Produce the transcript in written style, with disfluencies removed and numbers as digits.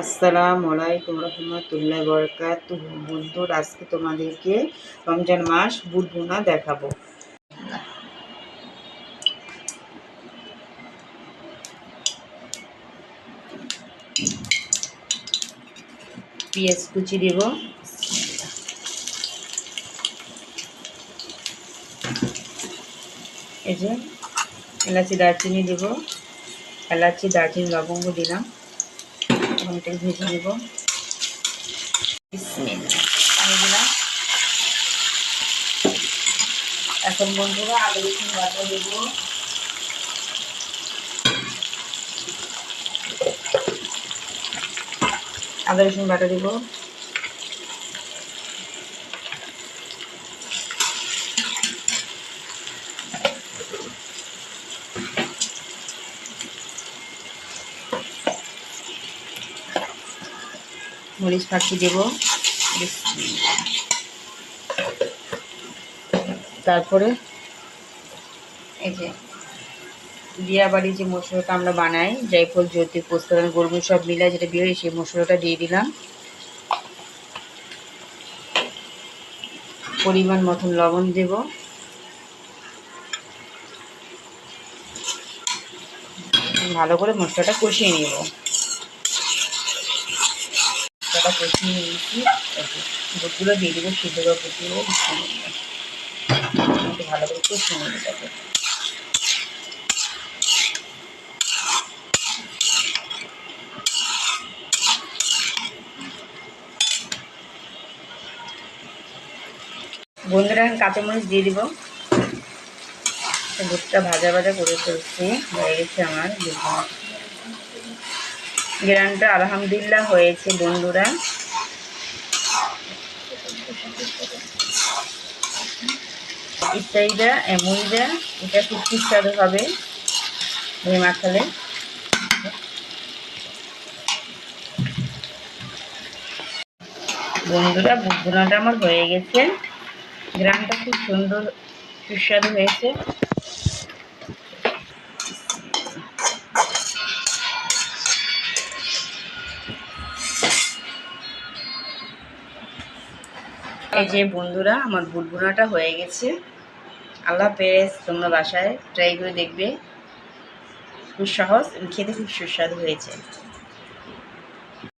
আসসালামু আলাইকুম রহমতুল্লাহ বরকাতুহু। বন্ধুরা, আজকে তোমাদেরকে রমজান মাস বুট ভুনা দেখাবো। পেঁয়াজ কুচি দিব, এই যে এলাচি দারচিনি দিব, এলাচি দারচিনি লবঙ্গ দিলাম, এখন এটাকে ভেজে নেব। বিসমিল্লাহ, পানি দিলাম। এখন বন্ধুরা আদা রসুন বাটা দেব, আদা রসুন বাটা দেব, মরিচ ফাঁকি দেব, তারপরে এই যে বিয়াবাড়ি যে মশলাটা আমরা বানাই, জায়ফল জ্যোতি পোস্ত গোলমরিচ সব মিলাই যেটা বেরোয়, সেই মশলাটা দিয়ে দিলাম। পরিমাণ মতন লবণ দেব, ভালো করে মশলাটা কষিয়ে নেব। মশলাটা কষিয়ে নিয়েছি, বুটগুলো দিয়ে দেবো, সিদ্ধ করে কষিয়ে নেবো, ভালো করে কষিয়ে নেব তাকে। বন্ধুরা, এখন কাঁচামরিচ দিয়ে দিব। বুটটা ভাজা ভাজা করে ফেলছি, হয়ে গেছে আমার। গ্রানটা আলহামদুলিল্লাহ হয়েছে বন্ধুরা। ইত্যাদিটা মুড়িটা এটা খুব সুস্বাদু হবে মাখালে। বন্ধুরা, বুট ভুনাটা আমার হয়ে গেছে। গ্রানটা খুব সুন্দর সুস্বাদু হয়েছে। এই যে বন্ধুরা, আমার বুট ভুনাটা হয়ে গেছে। আল্লাহ হাফেজ। তোমরা বাসায় ট্রাই করে দেখবে, খুব সহজ, খেতে খুব সুস্বাদু হয়েছে।